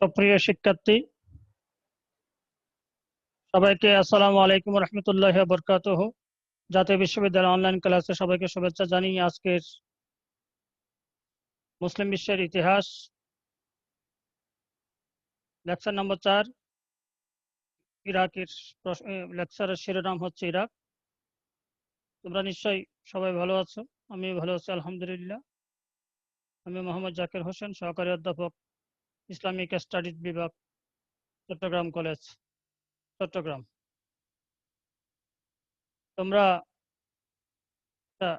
সুপ্রিয় শিক্ষার্থী, সবাইকে আসসালামু আলাইকুম রহমতুল্লাহ বরকাতুহু। জাতীয় বিশ্ববিদ্যালয় অনলাইন ক্লাসে সবাইকে শুভেচ্ছা জানিয়ে আজকের মুসলিম বিশ্বের ইতিহাস লেকচার নম্বর 4 ইরাকের লেকচারের শিরোনাম হচ্ছে ইরাক। তোমরা নিশ্চয়ই সবাই ভালো আছো, আমি ভালো আছি আলহামদুলিল্লাহ। আমি মোহাম্মদ জাকির হোসেন, সহকারী অধ্যাপক, ইসলামিক স্টাডিজ বিভাগ, চট্টগ্রাম কলেজ, চট্টগ্রাম। তোমরা একটা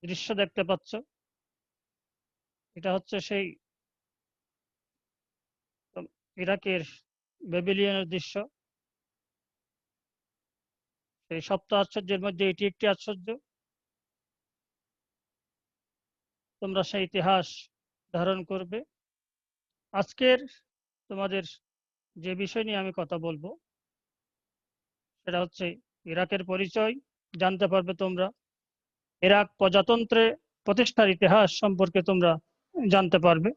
দৃশ্য দেখতে পাচ্ছ, এটা হচ্ছে সেই ইরাকের ব্যাবিলিয়নের দৃশ্য। এই সপ্ত আশ্চর্যের মধ্যে এটি একটি আশ্চর্য। তোমরা সেই ইতিহাস ধারণ করবে। আজকের তোমাদের যে বিষয় নিয়ে আমি কথা বলবো সেটা হচ্ছে ইরাকের পরিচয়। জানতে পারবে তোমরা ইরাক প্রজাতন্ত্রে প্রতিষ্ঠার ইতিহাস সম্পর্কে তোমরা জানতে পারবে।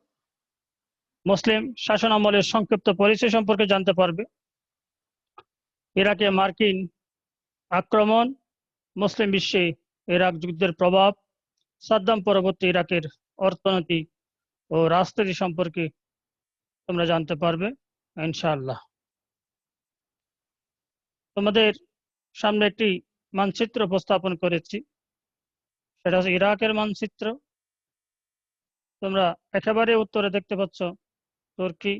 মুসলিম শাসন আমলের সংক্ষিপ্ত পরিচয় সম্পর্কে জানতে পারবে। ইরাকে মার্কিন আক্রমণ, মুসলিম বিশ্বে ইরাক যুদ্ধের প্রভাব, সাদ্দাম পরবর্তী ইরাকের অর্থনীতি ও রাজনীতি সম্পর্কে তোমরা জানতে পারবে ইনশাআল্লাহ। তোমাদের সামনে একটি মানচিত্র উপস্থাপন করেছি, সেটা হচ্ছে ইরাকের মানচিত্র। তোমরা একেবারে উত্তরে দেখতে পাচ্ছ তুর্কি,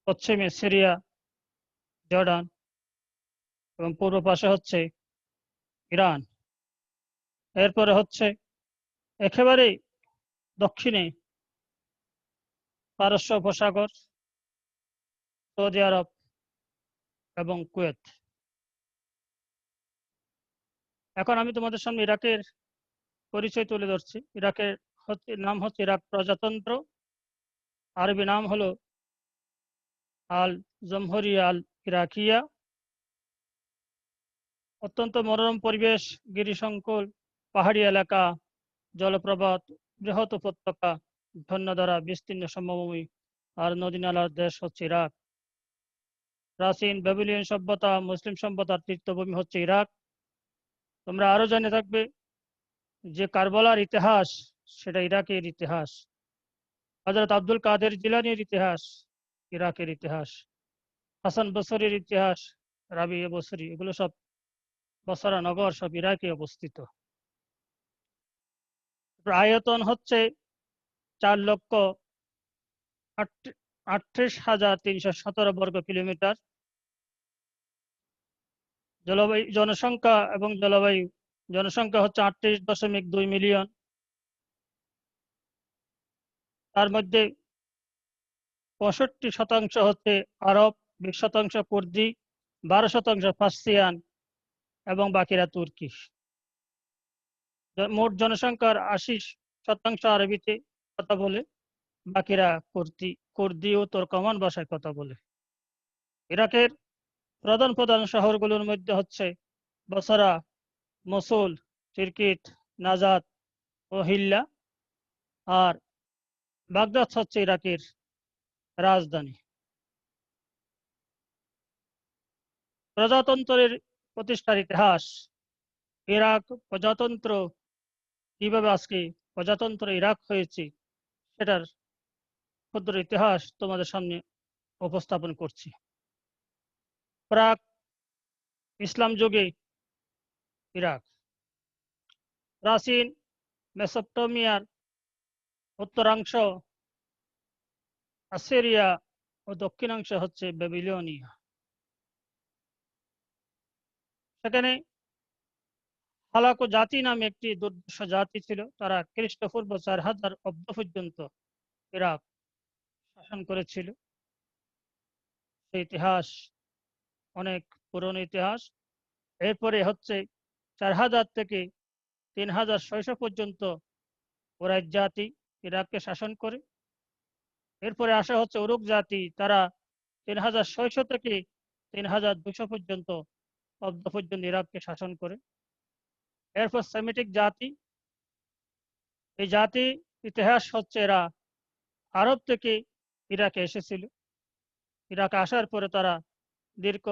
পশ্চিমে সিরিয়া, জর্ডান এবং পূর্ব পাশে হচ্ছে ইরান। এরপরে হচ্ছে একেবারে দক্ষিণে পারস্য উপসাগর, সৌদি আরব এবং কুয়েত। এখন আমি তোমাদের সামনে ইরাকের পরিচয় তুলে ধরছি। ইরাকের নাম হচ্ছে ইরাক প্রজাতন্ত্র, আরবি নাম হলো আল জমহরিয়া আল ইরাকিয়া। অত্যন্ত মনোরম পরিবেশ, গিরিসংকুল, পাহাড়ি এলাকা, জলপ্রপাত, বৃহৎ উপত্যকা, ঝর্ণা দ্বারা বিস্তীর্ণ সমভূমি আর নদী নালার দেশ হচ্ছে ইরাক। প্রাচীন ব্যাবিলিয়ন সভ্যতা, মুসলিম সভ্যতার তীর্থভূমি হচ্ছে ইরাক। তোমরা আরো জেনে থাকবে যে কারবালার ইতিহাস সেটা ইরাকের ইতিহাস। হযরত আব্দুল কাদের জিলানীর ইতিহাস ইরাকের ইতিহাস। হাসান বসরির ইতিহাস, রাবি বসরি, এগুলো সব বসরা নগর সব ইরাকে অবস্থিত। আয়তন হচ্ছে 4,38,317 বর্গ কিলোমিটার। জলবায়ু জনসংখ্যা এবং জলবায়ু জনসংখ্যা হচ্ছে 38.2 মিলিয়ন। তার মধ্যে 65% হচ্ছে আরব, 20% কুর্দি, 12% পার্সিয়ান এবং বাকিরা তুর্কি। মোট জনসংখ্যার 80% আরবিতে কথা বলে, বাকিরা কুর্দি ও তুর্কমান ভাষায় কথা বলে। ইরাকের প্রধান প্রধান শহরগুলোর মধ্যে হচ্ছে বসরা, মসুল, তিরকিত, নাজাত ও হিল্লা। আর বাগদাদ হচ্ছে ইরাকের রাজধানী। প্রজাতন্ত্রের প্রতিষ্ঠার ইতিহাস। ইরাক প্রজাতন্ত্র কিভাবে আজকে প্রজাতন্ত্র ইরাক হয়েছে সেটার ক্ষুদ্র ইতিহাস তোমাদের সামনে উপস্থাপন করছি। প্রাক ইসলাম যুগে ইরাক। প্রাচীন মেসোপটেমিয়ার উত্তরাংশ আসিরিয়া ও দক্ষিণাংশ হচ্ছে ব্যাবিলনিয়া। সেখানে হালাকো জাতি নামে একটি দুর্ধর্ষ জাতি ছিল। তারা খ্রিস্টপূর্ব 4000 অব্দ পর্যন্ত ইরাক শাসন করেছিল। সেই ইতিহাস অনেক পুরনো ইতিহাস। এরপরে হচ্ছে 4000 থেকে 3600 পর্যন্ত কুরাইশ জাতি ইরাককে শাসন করে। এরপরে আসা হচ্ছে উরুক জাতি, তারা 3600 থেকে 3200 পর্যন্ত অব্দ পর্যন্ত ইরাককে শাসন করে। এরপর সেমিটিক জাতি, এই জাতি ইতিহাস হচ্ছে এরা আরব থেকে ইরাকে এসেছিল। ইরাকে আসার পরে তারা দীর্ঘ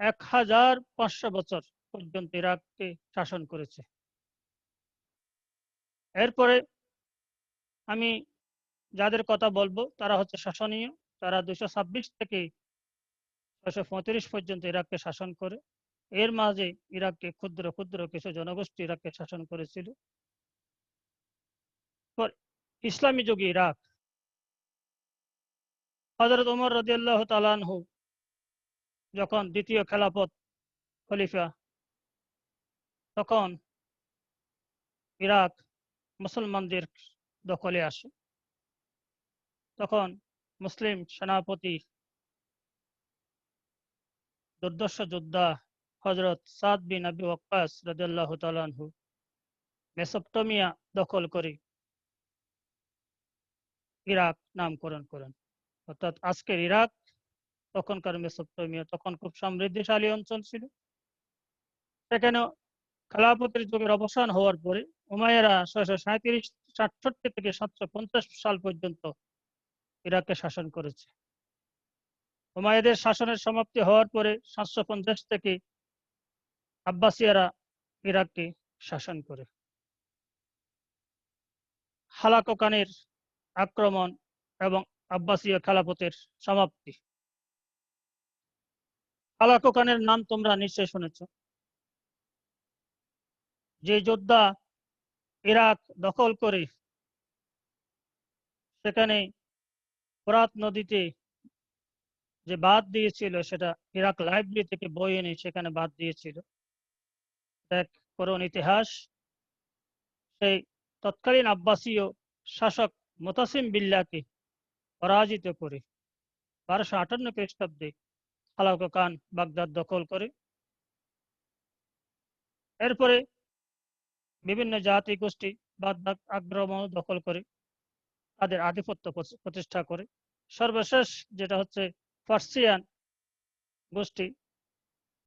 1500 বছর পর্যন্ত ইরাককে শাসন করেছে। এরপরে আমি যাদের কথা বলবো তারা হচ্ছে শাসনীয়। তারা 226 থেকে 635 পর্যন্ত ইরাককে শাসন করে। এর মাঝে ইরাককে ক্ষুদ্র ক্ষুদ্র কিছু জনগোষ্ঠী ইরাককে শাসন করেছিল। ইসলামী যুগে ইরাক, হযরত ওমর রাদিয়াল্লাহু তাআলা আনহু যখন দ্বিতীয় খেলাফত খলিফা, তখন ইরাক মুসলমানদের দখলে আসে। তখন মুসলিম সেনাপতি দুর্ধর্ষ যোদ্ধা হযরত সাদ বিন আবি ওয়াক্কাস রাদিয়াল্লাহু তাআলা আনহু মেসোপটেমিয়া দখল করে ইরাক নামকরণ করেন। অর্থাৎ আজকের ইরাক, তখনকার মেসোপটেমিয়া, তখন খুব সমৃদ্ধিশালী অঞ্চল ছিল। সেখানে খেলাফতের যুগের অবসান হওয়ার পরে উমাইয়ারা 667 থেকে 750 সাল পর্যন্ত ইরাককে শাসন করেছে। উমাইয়াদের শাসনের সমাপ্তি হওয়ার পরে 750 থেকে আব্বাসিয়ারা ইরাককে শাসন করে। হালাকু খানের আক্রমণ এবং আব্বাসীয় খেলাফতের সমাপ্তি। হালাকু খানের নাম তোমরা নিশ্চয় শুনেছ। যে যোদ্ধা ইরাক দখল করে সেখানে ফোরাত নদীতে যে বাঁধ দিয়েছিল, সেটা ইরাক লাইব্রেরি থেকে বই এনে সেখানে বাঁধ দিয়েছিল। এক করুণ ইতিহাস। সেই তৎকালীন আব্বাসীয় শাসক মুতাসিম বিল্লাহকে পরাজিত করে 1258 খ্রিস্টাব্দে হালাকু খান বাগদাদ দখল করে। এরপরে বিভিন্ন জাতি গোষ্ঠী বাগদাদ আক্রমণ দখল করে তাদের আধিপত্য প্রতিষ্ঠা করে। সর্বশেষ যেটা হচ্ছে পার্সিয়ান গোষ্ঠী,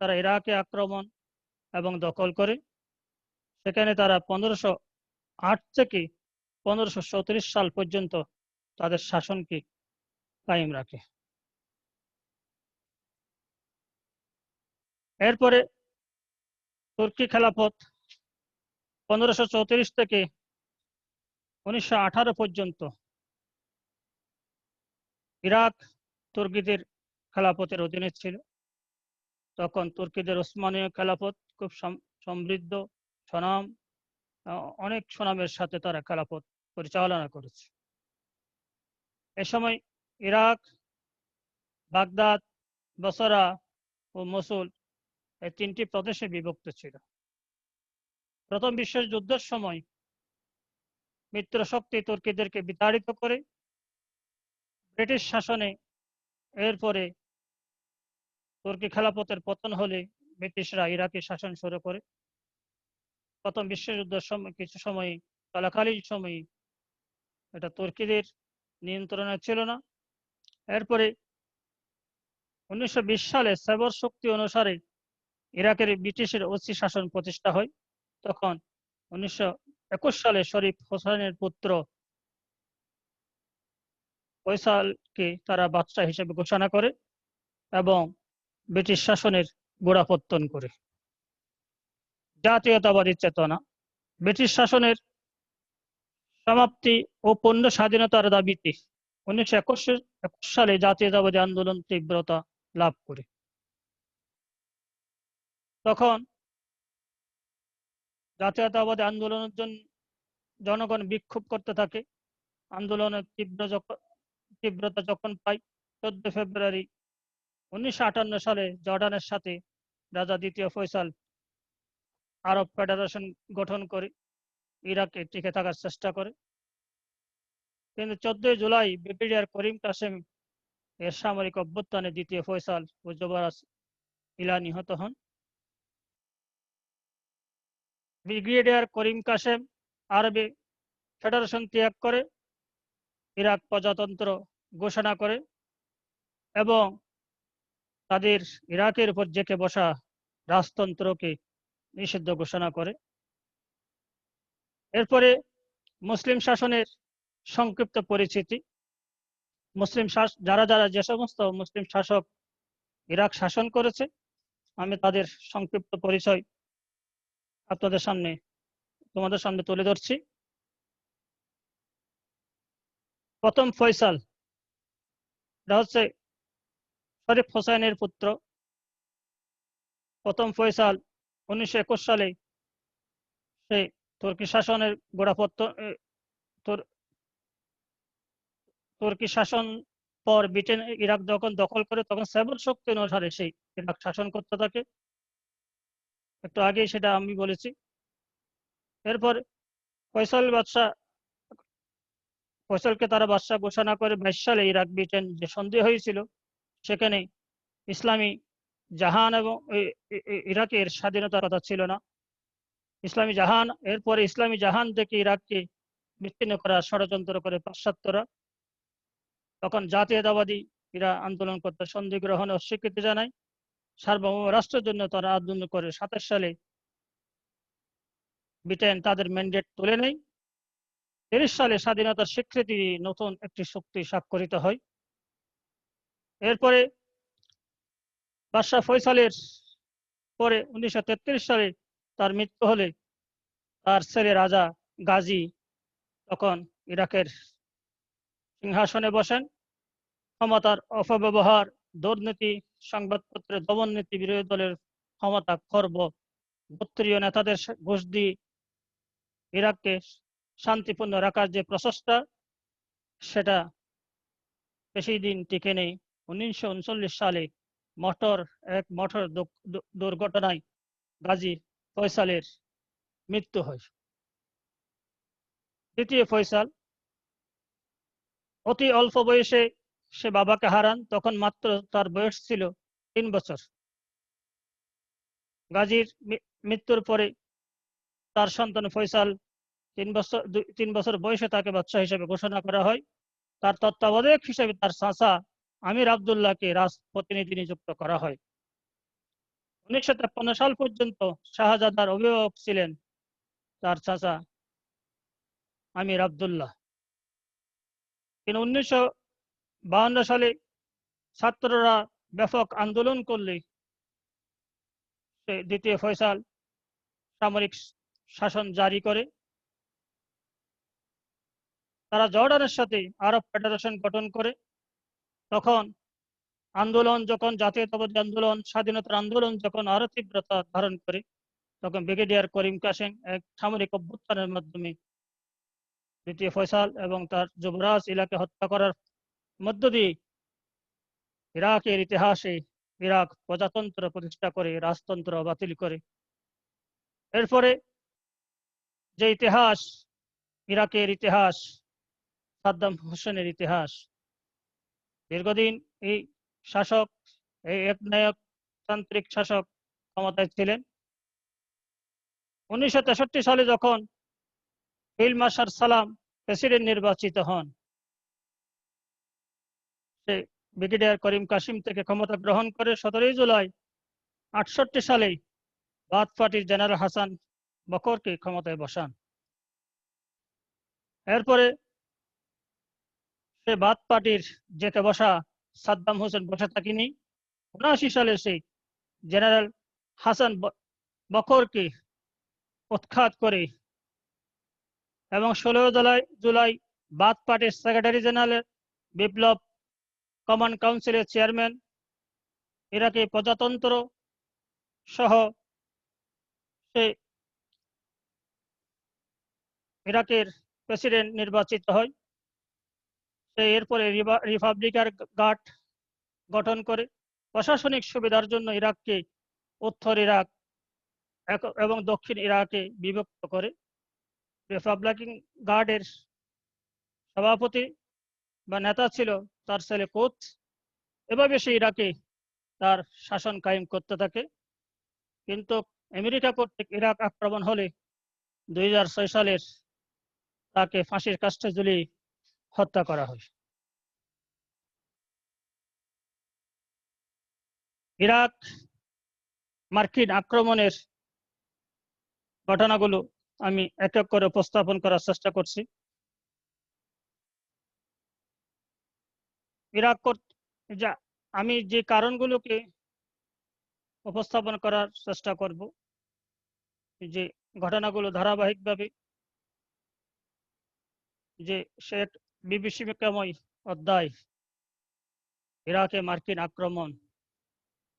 তারা ইরাকে আক্রমণ এবং দখল করে। সেখানে তারা 1508 থেকে 1534 সাল পর্যন্ত তাদের শাসনকে কায়েম রাখে। এরপরে তুর্কি খেলাফত 1534 থেকে 1918 পর্যন্ত ইরাক তুর্কিদের খেলাফতের অধীনে ছিল। তখন তুর্কিদের ওসমানীয় খেলাফত খুব সমৃদ্ধ, সুনাম, অনেক সুনামের সাথে তারা খেলাফত পরিচালনা করেছে। এ সময় ইরাক, বাগদাদ, বসরা ও মসুল এই 3টি প্রদেশে বিভক্ত ছিল। প্রথম বিশ্বযুদ্ধের সময় মিত্রশক্তি তুর্কিদেরকে বিতাড়িত করে ব্রিটিশ শাসনে, এরপরে তুর্কি খেলাফতের পতন হলে ব্রিটিশরা ইরাকি শাসন শুরু করে। প্রথম বিশ্বযুদ্ধের সময় কিছু সময় চলাকালীন সময়ে এটা তুর্কিদের নিয়ন্ত্রণে ছিল না। এরপরে 1920 সালে সেবর চুক্তি অনুসারে ইরাকের ব্রিটিশের ওসি শাসন প্রতিষ্ঠা হয়। তখন 1921 সালে শরীফ হোসেনের পুত্র ফয়সালকে তারা বাদশাহ হিসেবে ঘোষণা করে এবং ব্রিটিশ শাসনের গোড়াপত্তন করে। জাতীয়তাবাদী চেতনা। ব্রিটিশ শাসনের সমাপ্তি ও পূর্ণ স্বাধীনতার দাবিতে 1921 সালে জাতীয়তাবাদী আন্দোলন তীব্রতা লাভ করে। তখন জাতীয়তাবাদী আন্দোলনের জন্য জনগণ বিক্ষোভ করতে থাকে। আন্দোলনের তীব্রতা যখন পায় 14 ফেব্রুয়ারি 1958 সালে জর্ডানের সাথে রাজা দ্বিতীয় ফয়সাল আরব ফেডারেশন গঠন করে ইরাকে টিকে থাকার চেষ্টা করে। কিন্তু 14 জুলাই ব্রিগেডিয়ার করিম কাসেম এর সামরিক অভ্যুত্থানে দ্বিতীয় ফয়সাল ও যুবরাজ ইলা নিহত হন। ব্রিগেডিয়ার করিম কাসেম আরবে ফেডারেশন ত্যাগ করে ইরাক প্রজাতন্ত্র ঘোষণা করে এবং তাদের ইরাকের উপর জেঁকে বসা রাজতন্ত্রকে নিষিদ্ধ ঘোষণা করে। এরপরে মুসলিম শাসনের সংক্ষিপ্ত পরিচিতি। যারা যারা যে সমস্ত মুসলিম শাসক ইরাক শাসন করেছে, আমি তাদের সংক্ষিপ্ত পরিচয় তোমাদের সামনে তুলে ধরছি। প্রথম ফয়সাল, এটা হচ্ছে শরীফ হোসাইনের পুত্র। প্রথম ফয়সাল 1921 সালে সে তুর্কি শাসনের তুর্কি শাসন পর ব্রিটেন ইরাক যখন দখল করে, তখন সেবল শক্তি অনুসারে সেই ইরাক শাসন করতে থাকে। একটু আগেই সেটা আমি বলেছি। এরপর ফয়সালকে তারা বাদশাহ ঘোষণা করে 22 সালে ইরাক ব্রিটেন যে সন্ধি হয়েছিল, সেখানে ইসলামী জাহান এবং ইরাকের স্বাধীনতার কথা ছিল না। এরপরে ইসলামী জাহান থেকে ইরাককে বিচ্ছিন্ন করার ষড়যন্ত্র করে পাশ্চাত্যরা। তখন জাতীয়তাবাদী এরা আন্দোলন করতে সন্ধি গ্রহণে অস্বীকৃতি জানায়। সার্বভৌম রাষ্ট্রের জন্য তারা আন্দোলন করে 27 সালে ব্রিটেন তাদের ম্যান্ডেট তুলে নেয়। 30 সালে স্বাধীনতার স্বীকৃতি নতুন একটি চুক্তি স্বাক্ষরিত হয়। এরপরে বাদশাহ ফয়সালের পরে 1933 সালে তার মৃত্যু হলে তার ছেলে রাজা গাজী তখন ইরাকের সিংহাসনে বসেন। ক্ষমতার অপব্যবহার, দুর্নীতি, সংবাদপত্রের দমন নীতি, বিরোধী দলের ক্ষমতা খর্ব, গোত্রীয় নেতাদের ঘুষ দিয়ে ইরাককে শান্তিপূর্ণ রাখার যে প্রচেষ্টা, সেটা বেশি দিন টিকে নেই। 1939 সালে মোটর দুর্ঘটনায় গাজী ফয়সালের মৃত্যু হয়। দ্বিতীয় ফয়সাল অতি অল্প বয়সে সে বাবাকে হারান, তখন মাত্র তার বয়স ছিল 3 বছর। গাজীর মৃত্যুর পরে তার সন্তান ফয়সাল 3 বছর বয়সে তাকে বাদশাহ হিসেবে ঘোষণা করা হয়। তার তত্ত্বাবধায়ক হিসেবে তার চাচা আমির আবদুল্লাহকে রাজপ্রতিনিধি নিযুক্ত করা হয়। 1953 সাল পর্যন্ত শাহজাদার অভিভাবক ছিলেন তার চাচা আমির আবদুল্লাহ। কিন্তু 1952 সালে ছাত্ররা ব্যাপক আন্দোলন করলে দ্বিতীয় ফয়সাল সামরিক শাসন জারি করে। তারা জর্ডানের সাথে আরব ফেডারেশন গঠন করে। তখন জাতীয়তাবাদী আন্দোলন, স্বাধীনতার আন্দোলন যখন আরো তীব্রতা ধারণ করে, তখন ব্রিগেডিয়ার করিম কাসেম এক সামরিক অভ্যুত্থানের মাধ্যমে দ্বিতীয় ফয়সাল এবং তার যুবরাজ ইলাকে হত্যা করার মধ্য দিয়ে ইরাকের ইতিহাসে ইরাক প্রজাতন্ত্র প্রতিষ্ঠা করে রাজতন্ত্র বাতিল করে। এরপরে যে ইতিহাস, ইরাকের ইতিহাস, সাদ্দাম হোসেনের ইতিহাস, দীর্ঘদিন এই একনায়কতান্ত্রিক শাসক ক্ষমতায় ছিলেন। 1963 সালে যখন ফিল্ড মার্শাল সালাম প্রেসিডেন্ট নির্বাচিত হন, সে ব্রিগেডিয়ার করিম কাসিম থেকে ক্ষমতা গ্রহণ করে 17 জুলাই 68 সালে বাথ পার্টির জেনারেল হাসান বকরকে ক্ষমতায় বসান। এরপরে সে বাথ পার্টির যেতে বসা সাদ্দাম হোসেন বসে থাকেনি। 79 সালে সে জেনারেল হাসান বকরকে উৎখাত করে এবং 16 জুলাই বাথ পার্টির সেক্রেটারি জেনারেল বিপ্লব কমান্ড কাউন্সিলের চেয়ারম্যান, ইরাকি প্রজাতন্ত্র সহ সে ইরাকের প্রেসিডেন্ট নির্বাচিত হয়। সে এরপরে রিপাবলিকান গার্ড গঠন করে প্রশাসনিক সুবিধার জন্য ইরাককে উত্তর ইরাক এবং দক্ষিণ ইরাকে বিভক্ত করে। রিপাবলিকান গার্ডের সভাপতি বা নেতা ছিল তার ছেলে কোচ। এভাবে সে ইরাকে তার শাসন কায়েম করতে থাকে। কিন্তু আমেরিকা কর্তৃক ইরাক আক্রমণ হলে 2006 সালের তাকে ফাঁসির কাষ্ঠে ঝুলিয়ে হত্যা করা হয়। ইরাক মার্কিন আক্রমণের ঘটনাগুলো আমি এক এক করে উপস্থাপন করার চেষ্টা করছি। ইরাক যা আমি যে কারণগুলোকে উপস্থাপন করার চেষ্টা করব, যে ঘটনাগুলো ধারাবাহিকভাবে, যে সে এক বিভীষিকাময় অধ্যায়, ইরাকে মার্কিন আক্রমণ,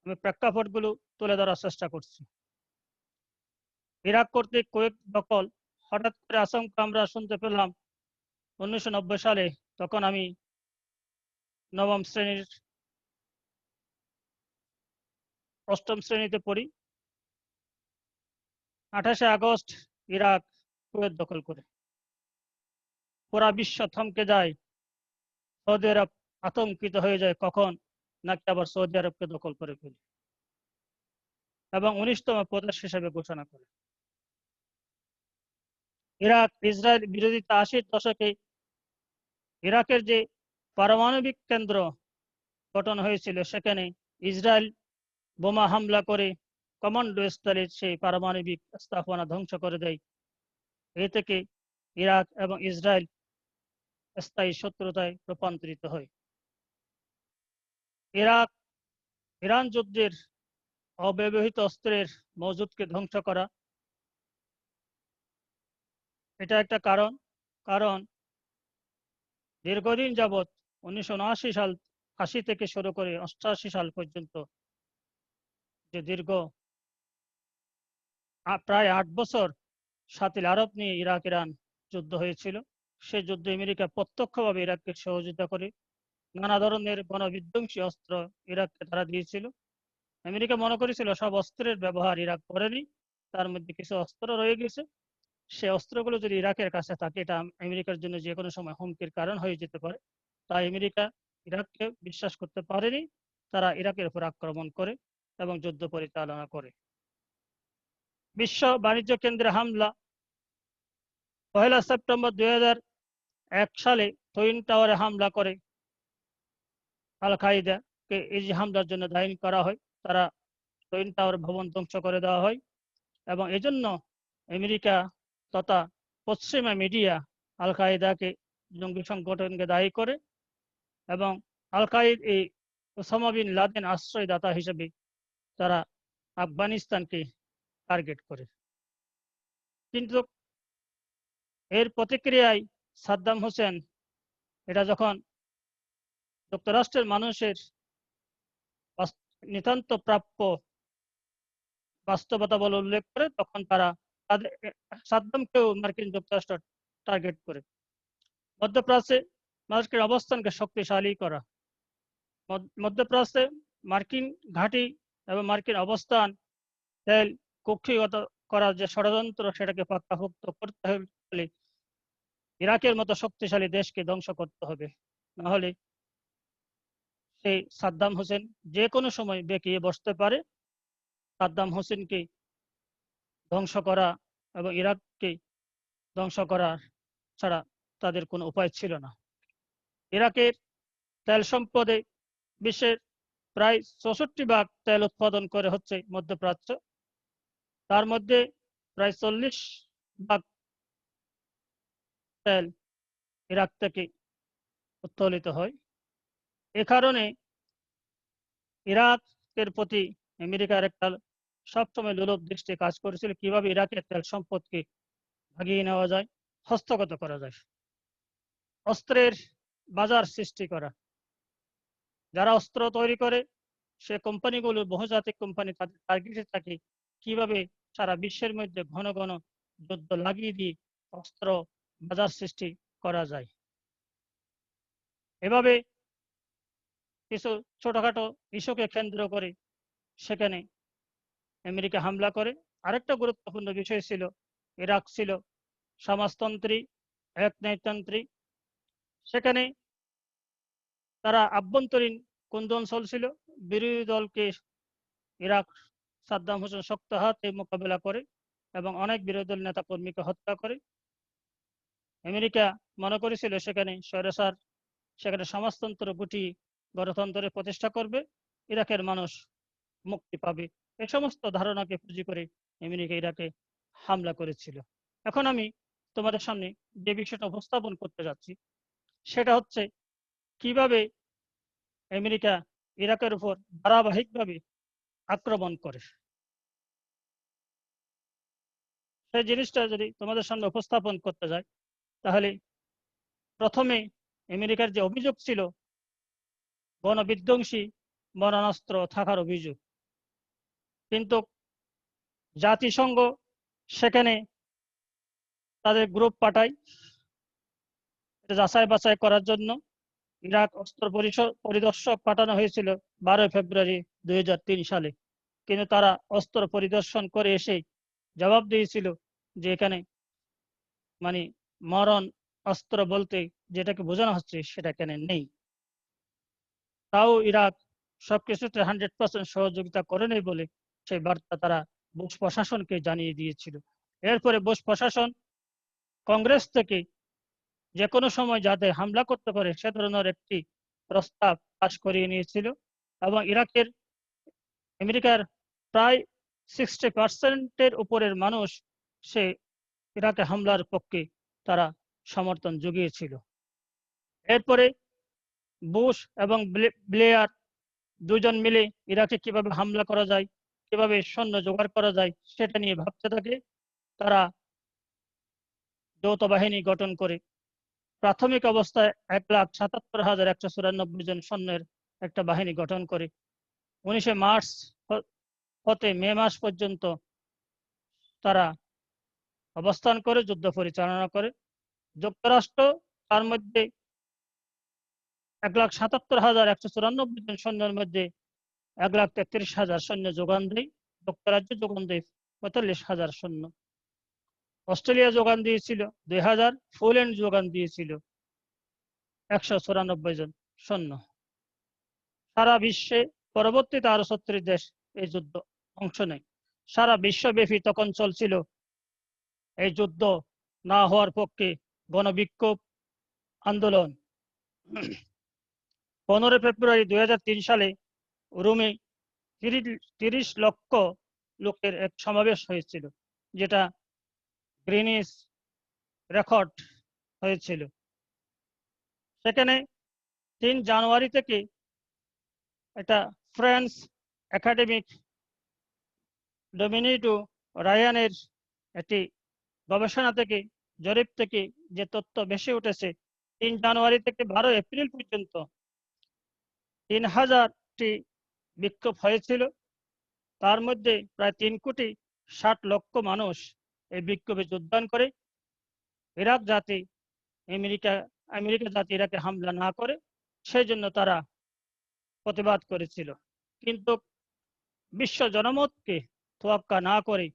আমি প্রেক্ষাপটগুলো তুলে ধরার চেষ্টা করছি। ইরাক কর্তৃক কুয়েত দখল, হঠাৎ করে আচমকা আমরা শুনতে পেলাম 1990 সালে, তখন আমি নবম শ্রেণীর অষ্টম শ্রেণীতে পড়ি। 28শে আগস্ট ইরাক কুয়েত দখল করে, পুরা বিশ্ব থমকে যায়। সৌদি আরব আতঙ্কিত হয়ে যায়, কখন নাকি আবার সৌদি আরবকে দখল করে ফেলে, এবং 19তম প্রদেশ হিসেবে ঘোষণা করে। ইরাক ইসরায়েল বিরোধিতা 80-র দশকে ইরাকের যে পারমাণবিক কেন্দ্র গঠন হয়েছিল, সেখানে ইসরায়েল বোমা হামলা করে কমান্ডো স্থলে সেই পারমাণবিক স্থাপনা ধ্বংস করে দেয়। এ থেকে ইরাক এবং ইসরায়েল স্থায়ী শত্রুতায় রূপান্তরিত হয়। ইরাক ইরান যুদ্ধের অব্যবহৃত অস্ত্রের মজুদকে ধ্বংস করা, এটা একটা কারণ। কারণ দীর্ঘদিন যাবৎ 1979 থেকে শুরু করে 88 সাল পর্যন্ত যে দীর্ঘ প্রায় 8 বছর সাতিল আরব নিয়ে ইরাক ইরান যুদ্ধ হয়েছিল, সেই যুদ্ধে আমেরিকা প্রত্যক্ষভাবে ইরাককে সহযোগিতা করে নানা ধরনের গণবিধ্বংসী অস্ত্র ইরাককে তারা দিয়েছিল। আমেরিকা মনে করেছিল সব অস্ত্রের ব্যবহার ইরাক করেনি, তার মধ্যে কিছু অস্ত্র রয়ে গেছে। সে অস্ত্রগুলো যদি ইরাকের কাছে থাকে, এটা আমেরিকার জন্য যে কোনো সময় হুমকির কারণ হয়ে যেতে পারে। তাই আমেরিকা ইরাককে বিশ্বাস করতে পারেনি। তারা ইরাকের উপর আক্রমণ করে এবং যুদ্ধ পরিচালনা করে। বিশ্ব বাণিজ্য কেন্দ্রে হামলা, 1 সেপ্টেম্বর 2001 সালে টুইন টাওয়ারে হামলা করে আল কায়দাকে এই যে হামলার জন্য দায়ী করা হয়। তারা টুইন টাওয়ার ভবন ধ্বংস করে দেওয়া হয়, এবং এজন্য আমেরিকা তথা পশ্চিমা মিডিয়া আল কায়দাকে, জঙ্গি সংগঠনকে দায়ী করে, এবং আল কায়দা এই ওসামা বিন লাদেন আশ্রয়দাতা হিসেবে তারা আফগানিস্তানকে টার্গেট করে। কিন্তু এর প্রতিক্রিয়ায় সাদ্দাম হোসেন, এটা যখন যুক্তরাষ্ট্রের মানুষের নিতান্ত প্রাপ্য বাস্তবতা বলে উল্লেখ করে, তখন তারা তাদের সাদ্দামকেও মার্কিন যুক্তরাষ্ট্র টার্গেট করে। মধ্যপ্রাচ্যে মার্কিন অবস্থানকে শক্তিশালী করা, মধ্যপ্রাচ্যে মার্কিন ঘাঁটি এবং মার্কিন অবস্থান তেল কক্ষিগত করার যে ষড়যন্ত্র, সেটাকে পাকাপোক্ত করতে হলে ইরাকের মতো শক্তিশালী দেশকে ধ্বংস করতে হবে। নাহলে সেই সাদ্দাম হোসেন যে কোনো সময় বেঁকিয়ে বসতে পারে। সাদ্দাম হোসেনকে ধ্বংস করা এবং ইরাককে ধ্বংস করা ছাড়া তাদের কোনো উপায় ছিল না। ইরাকের তেল সম্পদে বিশ্বের প্রায় 64 ভাগ তেল উৎপাদন করে হচ্ছে মধ্যপ্রাচ্য। তার মধ্যে প্রায় 40 ভাগ তেল ইরাক থেকে উত্তোলিত হয়। এ কারণে ইরাকের প্রতি আমেরিকার একটা সবসময় লোলুপ দৃষ্টি কাজ করেছিল, কিভাবে ইরাকের তেল সম্পদকে ভাগিয়ে নেওয়া যায়, হস্তগত করা যায়, অস্ত্রের বাজার সৃষ্টি করা। যারা অস্ত্র তৈরি করে সে কোম্পানিগুলো বহুজাতিক কোম্পানি, তাদের টার্গেটে থাকে কিভাবে সারা বিশ্বের মধ্যে ঘন ঘন যুদ্ধ লাগিয়ে দিয়ে অস্ত্র বাজার সৃষ্টি করা যায়। এভাবে কিছু ছোটখাটো ইস্যুকে কেন্দ্র করে সেখানে আমেরিকা হামলা করে। আরেকটা গুরুত্বপূর্ণ বিষয় ছিল, ইরাক ছিল সমাজতন্ত্রী, একনায়কতন্ত্রী। সেখানে তারা আভ্যন্তরীণ কুন্দন চলছিল। বিরোধী দলকে ইরাক সাদ্দাম হোসেন শক্ত হাতে মোকাবেলা করে এবং অনেক বিরোধী দল নেতা কর্মীকে হত্যা করে। আমেরিকা মনে করেছিল সেখানে স্বৈরাচার, সেখানে সমাজতন্ত্র গুটিয়ে গণতন্ত্রের প্রতিষ্ঠা করবে, ইরাকের মানুষ মুক্তি পাবে। এই সমস্ত ধারণাকে পুঁজি করে আমেরিকা ইরাকে হামলা করেছিল। এখন আমি তোমাদের সামনে যে বিষয়টা উপস্থাপন করতে যাচ্ছি, সেটা হচ্ছে কিভাবে আমেরিকা ইরাকের উপর ধারাবাহিকভাবে আক্রমণ করে। সেই জিনিসটা যদি তোমাদের সামনে উপস্থাপন করতে যাই, তাহলে প্রথমে আমেরিকার যে অভিযোগ ছিল গণবিধ্বংসী মারণাস্ত্র থাকার অভিযোগ, কিন্তু জাতিসংঘ সেখানে তাদের গ্রুপ পাঠায় যাচাই বাছাই করার জন্য। ইরাক অস্ত্র পরিদর্শক পাঠানো হয়েছিল 12 ফেব্রুয়ারি 2003 সালে, কিন্তু তারা অস্ত্র পরিদর্শন করে এসে জবাব দিয়েছিল যে এখানে মানে মরণ অস্ত্র বলতে যেটাকে বোঝানো হচ্ছে সেটা এখানে নেই। তাও ইরাক সবকিছুতে 100% সহযোগিতা করেনি বলে সেই বার্তা তারা বুশ প্রশাসনকে জানিয়ে দিয়েছিল। এরপরে বুশ প্রশাসন কংগ্রেস থেকে যে কোনো সময় যাতে হামলা করতে পারে সে ধরনের একটি প্রস্তাব পাশ করিয়ে নিয়েছিল, এবং আমেরিকার প্রায় 60% উপরের মানুষ সে ইরাকে হামলার পক্ষে তারা সমর্থন জুগিয়েছিল। এরপরে বুশ এবং ব্লেয়ার দুজন মিলে ইরাকে কিভাবে হামলা করা যায়, কিভাবে সৈন্য জোগাড় করা যায় সেটা নিয়ে ভাবতে থাকে। তারা যৌথ বাহিনী গঠন করে প্রাথমিক অবস্থায় 1,77,194 জন সৈন্যের একটা বাহিনী গঠন করে 19 মার্চ হতে মে মাস পর্যন্ত তারা অবস্থান করে যুদ্ধ পরিচালনা করে। যুক্তরাষ্ট্র তার মধ্যে 1,77,194 জন সৈন্যের মধ্যে 1,33,000 সৈন্য যোগান দেয়। যুক্তরাজ্য যোগান দেয় 45,000 সৈন্য। অস্ট্রেলিয়া যোগান দিয়েছিল 2,000, পোল্যান্ড যোগান দিয়েছিল 194 জন সৈন্য। সারা বিশ্বে পরবর্তীতে আরো 36 দেশ এই যুদ্ধ অংশ নেয়। সারা বিশ্বব্যাপী তখন চলছিল এই যুদ্ধ না হওয়ার পক্ষে গণবিক্ষোভ আন্দোলন। 15 ফেব্রুয়ারি 2003 সালে রোমে 30 লক্ষ লোকের এক সমাবেশ হয়েছিল, যেটা গ্রিনিস রেকর্ড হয়েছিল। সেখানে 3 জানুয়ারি থেকে একটা ফ্রেঞ্চ একাডেমিক ডোমিনিটো রায়ানের একটি গবেষণা থেকে জরিপ থেকে যে তথ্য ভেসে উঠেছে, 3 জানুয়ারি থেকে 12 এপ্রিল পর্যন্ত 3000টি বিক্ষোভ হয়েছিল। তার মধ্যে প্রায় 3,60,00,000 মানুষ এই বিক্ষোভে যোগদান করে ইরাক জাতি আমেরিকা জাতি ইরাকে হামলা না করে সেই জন্য তারা প্রতিবাদ করেছিল। কিন্তু বিশ্ব জনমতকে তোয়াক্কা না করে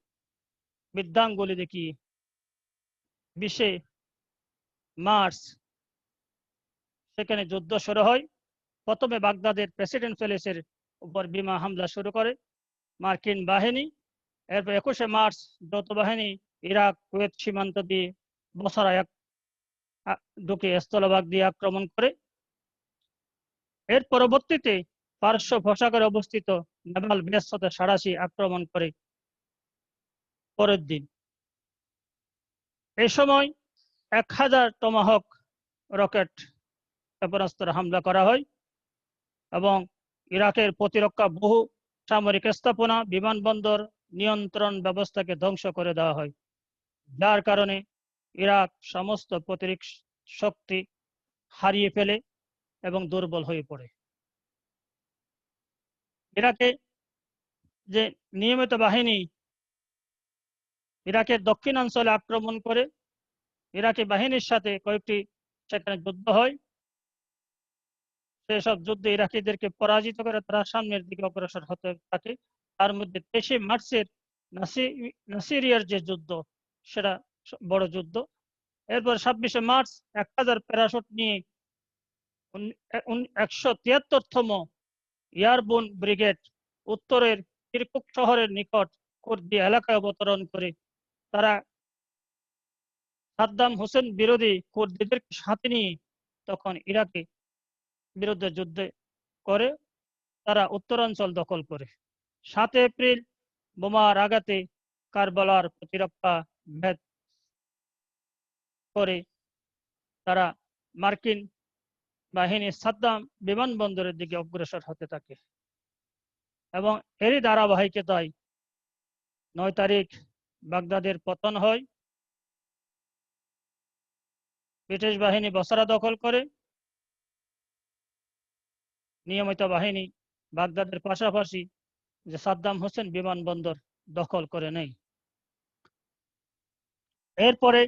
বিদ্যাঙ্গুলি দেখিয়ে 20 মার্চ সেখানে যুদ্ধ শুরু হয়। প্রথমে বাগদাদের প্রেসিডেন্ট প্যালেসের উপর বিমা হামলা শুরু করে মার্কিন বাহিনী। এরপর 21 মার্চ যৌথ বাহিনী ইরাক কুয়েত সীমান্ত দিয়ে বসরা ঢুকে স্থলভাগ দিয়ে আক্রমণ করে। এর পরবর্তীতে পারস্য উপসাগরে অবস্থিত নেভাল বেস হতে সাঁড়াশি আক্রমণ করে পরের দিন। এই সময় 1000 টমাহক রকেট ক্ষেপণাস্ত্র হামলা করা হয় এবং ইরাকের প্রতিরক্ষা বহু সামরিক স্থাপনা, বিমানবন্দর, নিয়ন্ত্রণ ব্যবস্থাকে ধ্বংস করে দেওয়া হয়, যার কারণে ইরাক সমস্ত প্রতিরক্ষা শক্তি হারিয়ে ফেলে এবং দুর্বল হয়ে পড়ে। ইরাকে যে নিয়মিত বাহিনী ইরাকের দক্ষিণাঞ্চলে আক্রমণ করে, ইরাকি বাহিনীর সাথে কয়েকটি সেখানে যুদ্ধ হয়। সেসব যুদ্ধে ইরাকিদেরকে পরাজিত করে তারা সামনের দিকে অগ্রসর হতে থাকে। তার মধ্যে 23 মার্চের নাসিরিয়ার যে যুদ্ধ সেটা বড় যুদ্ধ। এরপর 26 মার্চ 1000 প্যারাশুট নিয়ে 173তম এয়ারবোন ব্রিগেড উত্তরের কিরকুক শহরের নিকট কুর্দি এলাকায় অবতরণ করে তারা সাদ্দাম হোসেন বিরোধী কুর্দিদের সাথে নিয়ে তখন ইরাকে বিরুদ্ধে যুদ্ধ করে তারা উত্তরাঞ্চল দখল করে। 7 এপ্রিল বোমার আঘাতে কারবালার প্রতিরক্ষা ভেদ করে তারা মার্কিন বাহিনী সাদ্দাম বিমানবন্দরের দিকে অগ্রসর হতে থাকে এবং এরই ধারাবাহিকতায় 9 তারিখ বাগদাদের পতন হয়। ব্রিটিশ বাহিনী বসরা দখল করে। নিয়মিত বাহিনী বাগদাদের পাশাপাশি যে সাদ্দাম হোসেন বিমানবন্দর দখল করে নেয়। এরপরে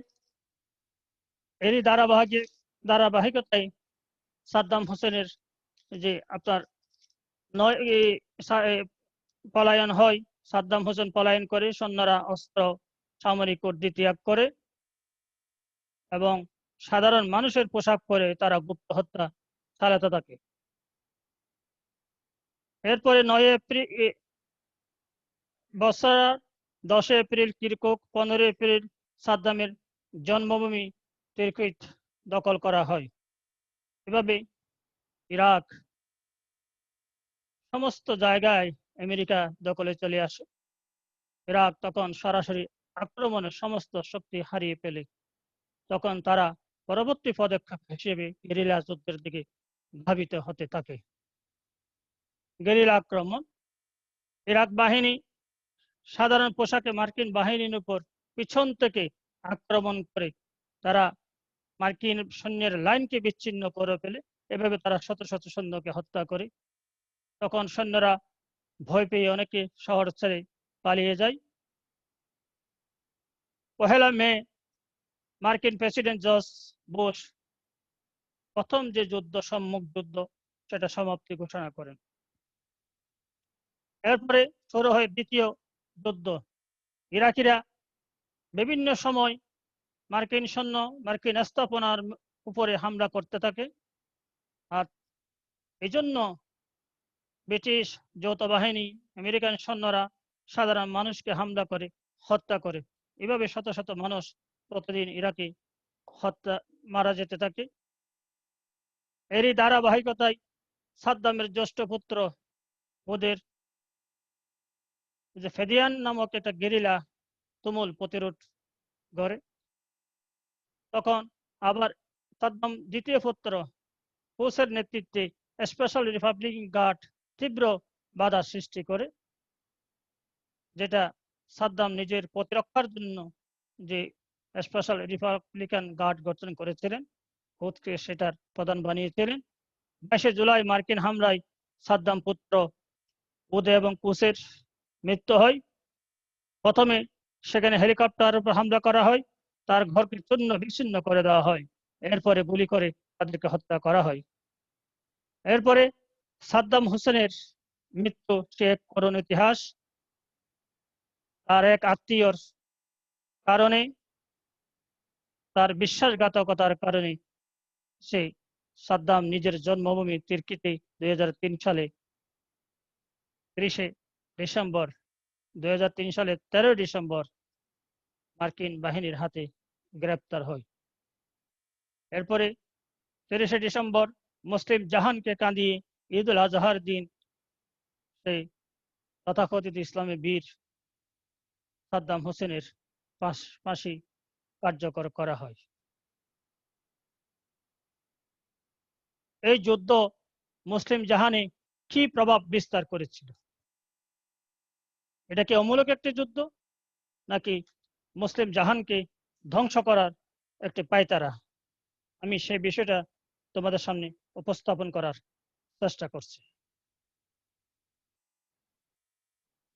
এরই ধারাবাহিকতায় সাদ্দাম হোসেনের যে আপনার পলায়ন হয়। সাদ্দাম হোসেন পলায়ন করে, সৈন্যরা অস্ত্র সামরিক উর্দি ত্যাগ করে এবং সাধারণ মানুষের পোশাক পরে তারা গুপ্ত হত্যা চালাতে থাকে। এরপরে 9 এপ্রিল বছর 10 এপ্রিল কিরকুক, 15 এপ্রিল সাদ্দামের জন্মভূমি তিরকুত দখল করা হয়। এভাবে ইরাক সমস্ত জায়গায় আমেরিকা দখলে চলে আসে। ইরাক তখন সরাসরি আক্রমণের সমস্ত শক্তি হারিয়ে ফেলে। তখন তারা পরবর্তী পদক্ষেপ হিসেবে গেরিলা যুদ্ধের দিকে ধাবিত হতে থাকে। গেরিলা আক্রমণ, ইরাক বাহিনী সাধারণ পোশাকে মার্কিন বাহিনীর উপর পিছন থেকে আক্রমণ করে তারা মার্কিন সৈন্যের লাইনকে বিচ্ছিন্ন করে ফেলে। এভাবে তারা শত শত সৈন্যকে হত্যা করে। তখন সৈন্যরা ভয় পেয়ে অনেকে শহর ছেড়ে পালিয়ে যায়। 1 মে মার্কিন প্রেসিডেন্ট জর্জ বুশ প্রথম যে যুদ্ধ, সম্মুখ যুদ্ধ, সেটা সমাপ্তি ঘোষণা করেন। এরপরে শুরু হয় দ্বিতীয় যুদ্ধ। ইরাকিরা বিভিন্ন সময় মার্কিন সৈন্য, মার্কিন স্থাপনার উপরে হামলা করতে থাকে। আর এই জন্য ব্রিটিশ যৌথ বাহিনী, আমেরিকান সৈন্যরা সাধারণ মানুষকে হামলা করে, হত্যা করে। এভাবে শত শত মানুষ প্রতিদিন ইরাকে মারা যেতে থাকে। এরই ধারাবাহিকতায় সাদ্দামের জ্যেষ্ঠ পুত্র ওদের যে ফেদিয়ান নামক একটা গেরিলা তুমুল প্রতিরোধ গড়ে। তখন আবার সাদ্দাম দ্বিতীয় পুত্র বুশের নেতৃত্বে স্পেশাল রিপাবলিকান গার্ড তীব্র বাধা সৃষ্টি করে, যেটা সাদ্দাম নিজের প্রতিরক্ষার জন্য যে স্পেশাল রিপাবলিকান গার্ড গঠন করেছিলেন, হুদকে সেটার প্রধান বানিয়েছিলেন। 22 জুলাই মার্কিন হামলায় সাদ্দাম পুত্র উদে এবং কুসের মৃত্যু হয়। প্রথমে সেখানে হেলিকপ্টার উপর হামলা করা হয়, তার ঘরকে চূর্ণ বিচ্ছিন্ন করে দেওয়া হয়। এরপরে গুলি করে তাদেরকে হত্যা করা হয়। এরপরে সাদ্দাম হোসেনের মৃত্যু সে এক করুণ ইতিহাস। তার এক আত্মীয়র কারণে, তার বিশ্বাসঘাতকতার কারণে সে সাদ্দাম নিজের জন্মভূমি তিরকিতে 2003 সালে 30 ডিসেম্বর 2003 সালে 13 ডিসেম্বর মার্কিন বাহিনীর হাতে গ্রেপ্তার হয়। এরপরে 30 ডিসেম্বর মুসলিম জাহানকে কাঁদিয়ে ঈদ উল আজহার দিন সেই তথাকথিত ইসলামী বীর সাদ্দাম হোসেনের ফাঁসি কার্যকর করা হয়। এই যুদ্ধ মুসলিম জাহানে কি প্রভাব বিস্তার করেছিল? এটা কি অমূলক একটি যুদ্ধ, নাকি মুসলিম জাহানকে ধ্বংস করার একটি পায়তারা? আমি সেই বিষয়টা তোমাদের সামনে উপস্থাপন করার চেষ্টা করছি।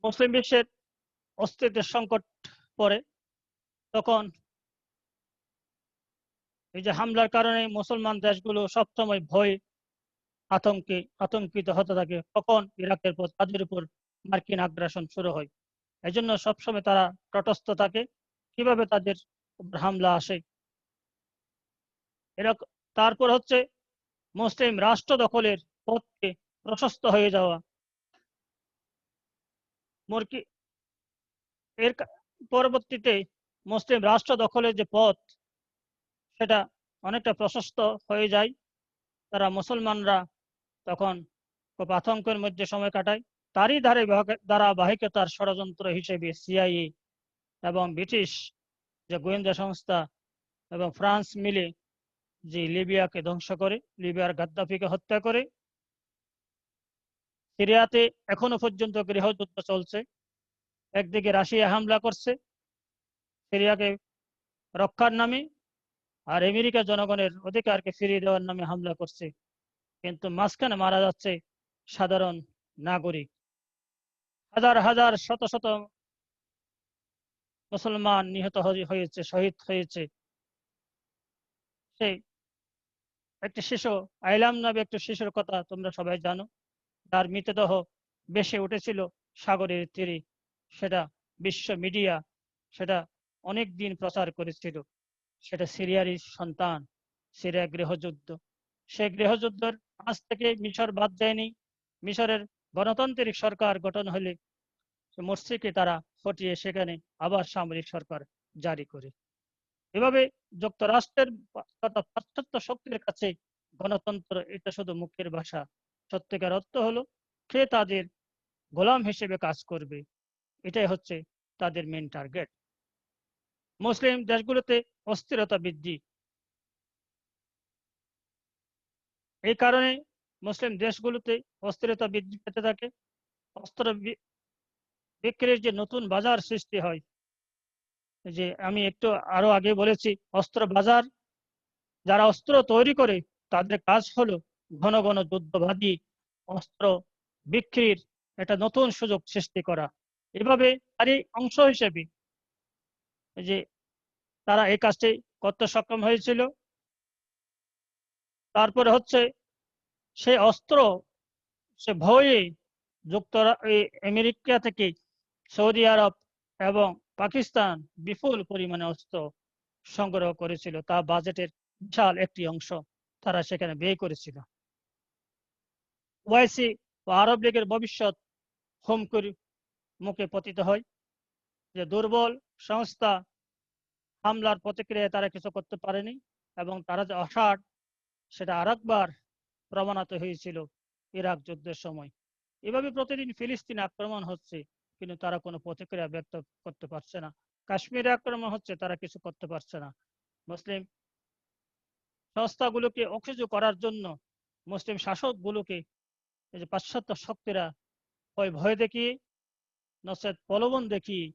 মুসলিম বিশ্বের অস্তিত্বের সংকট পড়ে তখন এই যে হামলার কারণে মুসলমান দেশগুলো সবসময় ভয় আতঙ্কিত হতে থাকে। তখন ইরাকের পর তাদের উপর মার্কিন আগ্রাসন শুরু হয়। এই জন্য সবসময় তারা তটস্থ থাকে কিভাবে তাদের উপর হামলা আসে। এরকম তারপর হচ্ছে মুসলিম রাষ্ট্র দখলের পথকে প্রশস্ত হয়ে যাওয়া। এর পরবর্তীতে মুসলিম রাষ্ট্র দখলের যে পথ, সেটা অনেকটা প্রশস্ত হয়ে যায়। তারা মুসলমানরা তখন খুব আতঙ্কের মধ্যে সময় কাটায়। তারই ধারাবাহিকতার ষড়যন্ত্র হিসেবে সিআইএ এবং ব্রিটিশ যে গোয়েন্দা সংস্থা এবং ফ্রান্স মিলে যে লিবিয়াকে ধ্বংস করে, লিবিয়ার গাদ্দাফিকে হত্যা করে। সিরিয়াতে এখনো পর্যন্ত গৃহযুদ্ধ চলছে। একদিকে রাশিয়া হামলা করছে সিরিয়াকে রক্ষার নামে, আর আমেরিকা জনগণের অধিকারকে ফিরিয়ে দেওয়ার নামে হামলা করছে। কিন্তু মাঝখানে মারা যাচ্ছে সাধারণ নাগরিক। হাজার হাজার শত শত মুসলমান নিহত হয়েছে, শহীদ হয়েছে। সেই একটি শিশু, আইলাম নামে একটি শিশুর কথা তোমরা সবাই জানো, তার মৃতদেহ ভেসে উঠেছিল সাগরের তীরে। সেটা বিশ্ব মিডিয়া সেটা অনেক দিন প্রচার করেছিল। সেটা সিরিয়ারই সন্তান। সিরিয়া গৃহযুদ্ধ, সেই গৃহযুদ্ধের আজ থেকে মিশর বাদ যায়নি। মিশরের গণতান্ত্রিক সরকার গঠন হলে মসজিদকে তারা হটিয়ে সেখানে আবার সামরিক সরকার জারি করে। এভাবে যুক্তরাষ্ট্রের তথা পাশ্চাত্য শক্তির কাছে গণতন্ত্র এটা শুধু মুখের ভাষা। সত্যিকার অর্থ হলো কে তাদের গোলাম হিসেবে কাজ করবে, এটাই হচ্ছে তাদের মেন টার্গেট। মুসলিম দেশগুলোতে অস্থিরতা বৃদ্ধি, এই কারণে মুসলিম দেশগুলোতে অস্থিরতা বৃদ্ধি পেতে থাকে। অস্ত্র বিক্রির যে নতুন বাজার সৃষ্টি হয়, যে আমি একটু আরো আগে বলেছি, অস্ত্র বাজার, যারা অস্ত্র তৈরি করে তাদের কাজ হলো ঘন ঘন যুদ্ধ বাঁধিয়ে অস্ত্র বিক্রির একটা নতুন সুযোগ সৃষ্টি করা। এভাবে তারই অংশ হিসেবে যে তারা এই কাজটি করতে সক্ষম হয়েছিল। তারপরে হচ্ছে সেই অস্ত্র, সে ভয়ে আমেরিকা থেকে সৌদি আরব এবং পাকিস্তান বিপুল পরিমাণে অস্ত্র সংগ্রহ করেছিল, তা বাজেটের বিশাল একটি অংশ তারা সেখানে ব্যয় করেছিল। ওআইসি ও আরব লীগের ভবিষ্যৎ হুমকির মুখে পতিত হয়। যে দুর্বল সংস্থা হামলার প্রতিক্রিয়ায় তারা কিছু করতে পারেনি, এবং তারা যে অসাড় সেটা আরেকবার প্রমাণিত হয়েছিল ইরাক যুদ্ধের সময়। এভাবে প্রতিদিন ফিলিস্তিন আক্রমণ হচ্ছে, কিন্তু তারা কোনো প্রতিক্রিয়া ব্যক্ত করতে পারছে না। কাশ্মীরে আক্রমণ হচ্ছে, তারা কিছু করতে পারছে না। মুসলিম সংস্থাগুলোকে অকেজো করার জন্য, মুসলিম শাসকগুলোকে এই যে পাশ্চাত্য শক্তিরা হয় ভয় দেখিয়ে নচেত প্রলোভন দেখিয়ে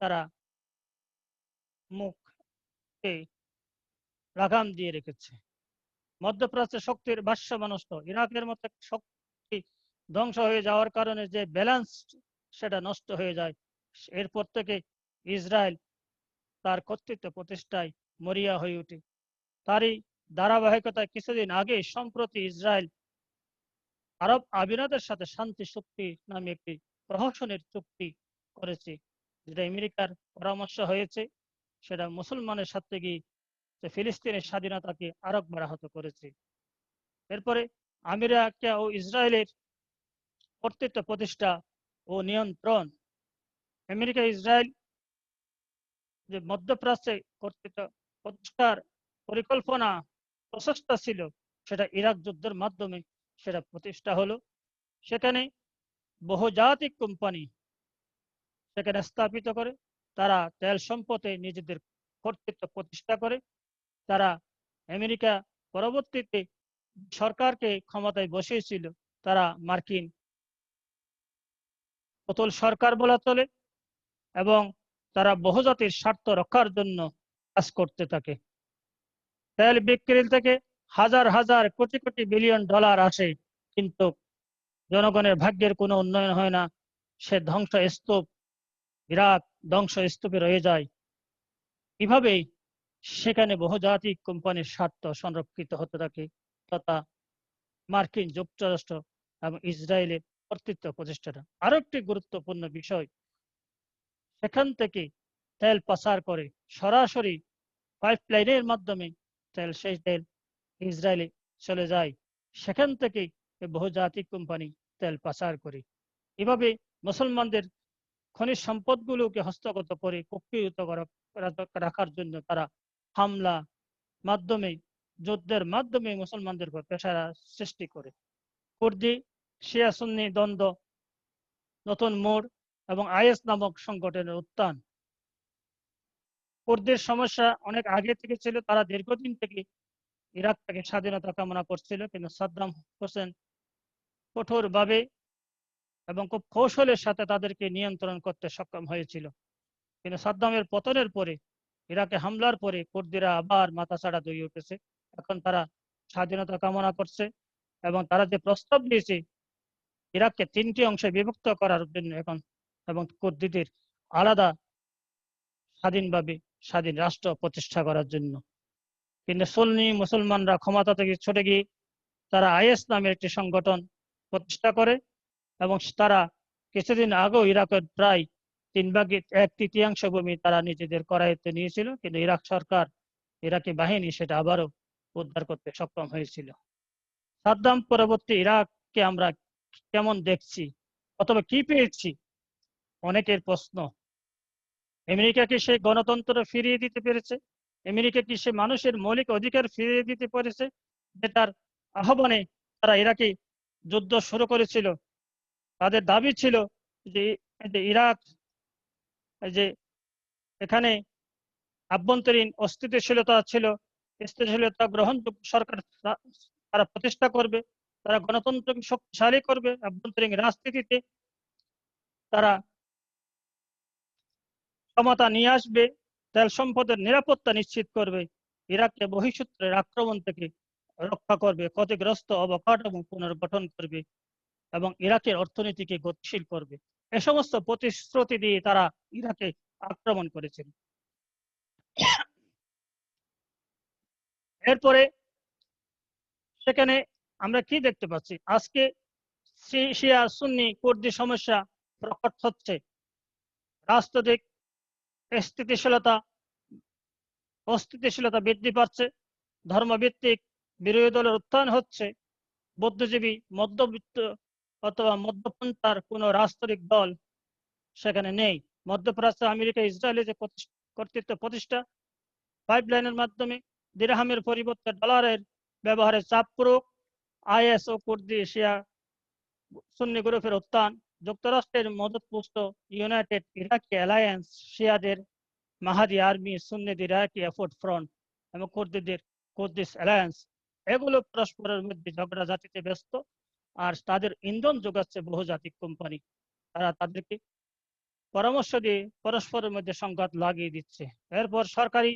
তারা মুখে লাগাম দিয়ে রেখেছে। মধ্যপ্রাচ্যের শক্তির ভারসাম্য নষ্ট, ইরাকের মতো শক্তি ধ্বংস হয়ে যাওয়ার কারণে যে ব্যালেন্স সেটা নষ্ট হয়ে যায়। এরপর থেকে ইসরায়েল তার কর্তৃত্ব প্রতিষ্ঠায় মরিয়া হয়ে ওঠে। তারই ধারাবাহিকতায় কিছুদিন আগে সম্প্রতি ইসরায়েল আরব আমিরাতের সাথে শান্তি চুক্তি নামে একটি প্রহসনের চুক্তি করেছে, যেটা আমেরিকার পরামর্শ হয়েছে। সেটা মুসলমানের সাথে গিয়ে ফিলিস্তিনের স্বাধীনতাকে আরেকবার আহত করেছে। এরপরে আমিরাকা ও ইসরায়েলের কর্তৃত্ব প্রতিষ্ঠা ও নিয়ন্ত্রণ, আমেরিকা ইসরায়েল যে মধ্যপ্রাচ্যে কর্তৃত্ব প্রতিষ্ঠার পরিকল্পনা প্রচেষ্টা ছিল, সেটা ইরাক যুদ্ধের মাধ্যমে সেটা প্রতিষ্ঠা হলো। সেখানে বহুজাতিক কোম্পানি সেখানে স্থাপিত করে, তারা তেল সম্পদে নিজেদের কর্তৃত্ব প্রতিষ্ঠা করে। তারা আমেরিকা পরবর্তীতে সরকারকে ক্ষমতায় বসিয়েছিল, তারা মার্কিন পুতুল সরকার বলা চলে, এবং তারা বহুজাতির স্বার্থ রক্ষার জন্য কাজ করতে থাকে। তেল বিক্রি থেকে হাজার হাজার কোটি কোটি বিলিয়ন ডলার আসে, কিন্তু জনগণের ভাগ্যের কোনো উন্নয়ন হয় না। সে ধ্বংস স্তূপ, বিরাট ধ্বংস স্তূপে রয়ে যায়। এভাবেই সেখানে বহুজাতিক কোম্পানির স্বার্থ সংরক্ষিত হতে থাকে, তথা মার্কিন যুক্তরাষ্ট্র এবং ইসরায়েলের কর্তৃত্ব প্রতিষ্ঠাটা। আরো একটি গুরুত্বপূর্ণ বিষয়, সেখান থেকে তেল পাচার করে সরাসরি পাইপলাইনের মাধ্যমে সেই তেল ইসরায়েলে চলে যায়। সেখান থেকে বহুজাতিক কোম্পানি তেল পাচার করে। এভাবে মুসলমানদের খনিজ সম্পদগুলোকে হস্তগত করে কুক্ষিগত রাখার জন্য তারা হামলা মাধ্যমে, যুদ্ধের মাধ্যমে মুসলমানদের উপর প্রেসার সৃষ্টি করে। কুর্দি শিয়া সুন্নি দ্বন্দ্ব, নতুন মোড় এবং আইএস নামক সংগঠনের উত্থান। কুর্দির সমস্যা অনেক আগে থেকে ছিল, তারা দীর্ঘদিন থেকে ইরাক থেকে স্বাধীনতা কামনা করছিল, কিন্তু সাদ্দাম হোসেন কঠোরভাবে এবং খুব কৌশলের সাথে তাদেরকে নিয়ন্ত্রণ করতে সক্ষম হয়েছিল। কিন্তু সাদ্দামের পতনের পরে, ইরাকে হামলার পরে কুর্দিরা আবার মাথাচাড়া দিয়ে উঠেছে। এখন তারা স্বাধীনতা কামনা করছে এবং তারা যে প্রস্তাব দিয়েছে ইরাককে 3টি অংশে বিভক্ত করার জন্য এখন, এবং কুর্দিদের আলাদা স্বাধীনভাবে স্বাধীন রাষ্ট্র প্রতিষ্ঠা করার জন্য। কিন্তু সুন্নি মুসলমানরা ক্ষমতা থেকে ছুটে গিয়ে তারা আইএস নামের একটি সংগঠন প্রতিষ্ঠা করে এবং তারা কিছুদিন আগেও ইরাকের প্রায় 1/3 ভূমি তারা নিজেদের করায়ত্তে নিয়েছিল, কিন্তু ইরাক সরকার, ইরাকি বাহিনী সেটা আবারও উদ্ধার করতে সক্ষম হয়েছিল। সাদ্দাম পরবর্তী ইরাককে আমরা কেমন দেখছি অথবা কি পেয়েছি? অনেকের প্রশ্ন। আমেরিকা কি সে গণতন্ত্র ফিরিয়ে দিতে পেরেছে? আমেরিকা কি সে মানুষের মৌলিক অধিকার ফিরিয়ে দিতে পেরেছে যেটার আহ্বানে তারা ইরাকে যুদ্ধ শুরু করেছিল? তাদের দাবি ছিল যে ইরাক, যে এখানে আভ্যন্তরীণ অস্থিতিশীলতা ছিল, স্থিতিশীলতা গ্রহণযোগ্য সরকার তারা প্রতিষ্ঠা করবে, তারা গণতন্ত্রকে শক্তিশালী করবে, আভ্যন্তরীণ রাজনীতিতে তারা ক্ষমতা নিয়ে আসবে, তেল সম্পদের নিরাপত্তা নিশ্চিত করবে, ইরাককে বহিঃশত্রুর আক্রমণ থেকে রক্ষা করবে, ক্ষতিগ্রস্ত অবকাঠামো পুনর্গঠন করবে এবং ইরাকের অর্থনীতিকে গতিশীল করবে। এ সমস্ত প্রতিশ্রুতি দিয়ে তারা ইরাকে আক্রমণ করেছিল। এরপরে সেখানে আমরা কি দেখতে পাচ্ছি? আজকে শিয়া সুন্নি কুর্দি সমস্যা প্রকট হচ্ছে। রাজনৈতিক অস্থিতিশীলতা বৃদ্ধি পাচ্ছে, ধর্মভিত্তিক বিরোধী দলের উত্থান হচ্ছে, বুদ্ধিজীবী, মধ্যবিত্ত অথবা মধ্যপন্থার কোনো রাজনৈতিক দল সেখানে নেই। মধ্যপ্রাচ্যে আমেরিকা ইসরায়েলের যে কর্তৃত্ব প্রতিষ্ঠা, পাইপলাইনের মাধ্যমে দিরহামের পরিবর্তে ডলারের ব্যবহারে চাপ প্রয়োগ, আইএস ও কুর্দি শিয়া সুন্নি গ্রুপের উত্থান, যুক্তরাষ্ট্রের মদতপুষ্ট ইউনাইটেড ইরাকি অ্যালায়েন্স, শিয়াদের মাহাদি আর্মি, সুন্নিদের ইরাকি এফোর্ট ফ্রন্ট এবং কুর্দিদের কুর্দিশ অ্যালায়েন্স, এগুলো পরস্পরের মধ্যে ঝগড়াঝাটিতে ব্যস্ত। আর তাদের ইন্ধন যোগাচ্ছে বহুজাতিক কোম্পানি। তারা তাদেরকে পরামর্শ দিয়ে পরস্পরের মধ্যে সংঘাত লাগিয়ে দিচ্ছে। এরপর সরকারি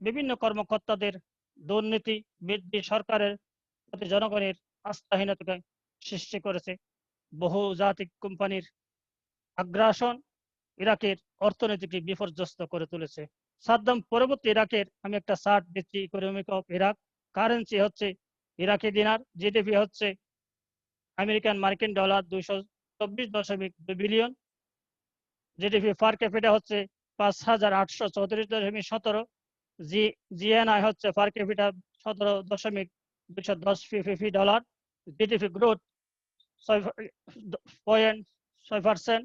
বিভিন্ন কর্মকর্তাদের দুর্নীতি বৃদ্ধি সরকারের প্রতি জনগণের আস্থাহীনতাকে সৃষ্টি করেছে। বহুজাতিক কোম্পানির আগ্রাসন ইরাকের অর্থনীতিকে বিপর্যস্ত করে তুলেছে। সাদ্দাম পরবর্তী ইরাকের, আমি একটা চার্ট দিচ্ছি, ইকোনমিক অফ ইরাক। কারেন্সি হচ্ছে ইরাকি দিনার, জিডিপি হচ্ছে আমেরিকান মার্কিন ডলার 224.2 বিলিয়ন, জিডিপি পার ক্যাপিটা হচ্ছে 5,834.17, জিএনআই হচ্ছে পার ক্যাপিটা 17.210 $, জিডিপি গ্রোথ 6.6%,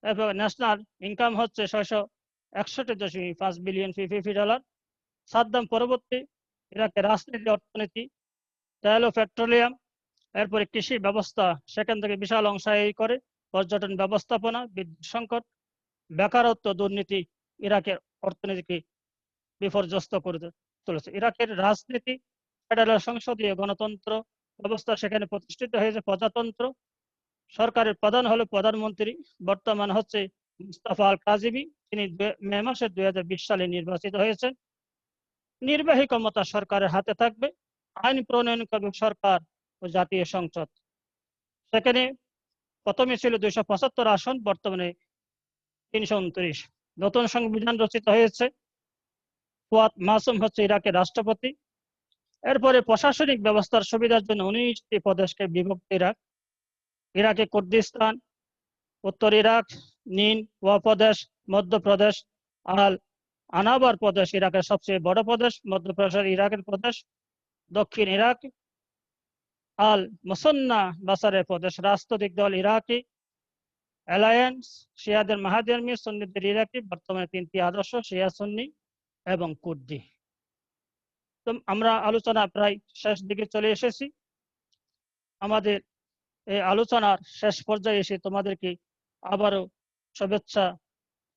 এবং ন্যাশনাল ইনকাম হচ্ছে 661.5 বিলিয়ন $। সাদ্দাম পরবর্তী ইরাকের রাজনীতি, অর্থনীতি, তেল ও পেট্রোলিয়াম, এরপরে কৃষি ব্যবস্থা সেখান থেকে বিশাল অংশ করে, পর্যটন ব্যবস্থাপনা, বিদ্যুৎ সংকট, বেকারত্ব, দুর্নীতি ইরাকের অর্থনীতিকে বিপর্যস্ত করে তুলেছে। ইরাকের রাজনীতি, ফেডারেল সংসদীয় গণতন্ত্র ব্যবস্থা সেখানে প্রতিষ্ঠিত হয়েছে, প্রজাতন্ত্র। সরকারের প্রধান হলো প্রধানমন্ত্রী, বর্তমান হচ্ছে মুস্তাফা আল কাজিমি, তিনি মে মাসে 2020 সালে নির্বাচিত হয়েছেন। নির্বাহী ক্ষমতা সরকারের হাতে থাকবে, আইন প্রণয়ন করবে সরকার ও জাতীয় সংসদ। সেখানে প্রথমে ছিল 275 আসন, বর্তমানে 329। নতুন সংবিধান রচিত হয়েছে। ফুয়াদ মাসুম হচ্ছে ইরাকের রাষ্ট্রপতি। এরপরে প্রশাসনিক ব্যবস্থার সুবিধার জন্য 19টি প্রদেশকে বিভক্ত ইরাক। ইরাকে কুর্দিস্তান, উত্তর ইরাক, নিন ওয়া প্রদেশ, মধ্যপ্রদেশ, আল আনাবার প্রদেশ ইরাকের সবচেয়ে বড় প্রদেশ, মধ্যপ্রদেশের ইরাকের প্রদেশ, দক্ষিণ ইরাক, আল মুসন্না বাসারের প্রদেশ। রাজনৈতিক দল ইরাকি অ্যালায়েন্স, শিয়াদের মাহাদি আর্মি, সুন্নিদের ইরাকি। বর্তমানে 3টি আদর্শ, শিয়া, সুন্নি এবং কুর্দি। তো আমরা আলোচনা প্রায় শেষ দিকে চলে এসেছি। আমাদের এই আলোচনার শেষ পর্যায়ে এসে তোমাদেরকে আবারও শুভেচ্ছা,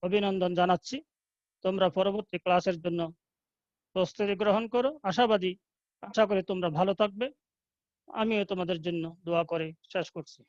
অভিনন্দন জানাচ্ছি। তোমরা পরবর্তী ক্লাসের জন্য প্রস্তুতি গ্রহণ করো। আশাবাদী আশা করি তোমরা ভালো থাকবে। আমিও তোমাদের জন্য দোয়া করে শেষ করছি।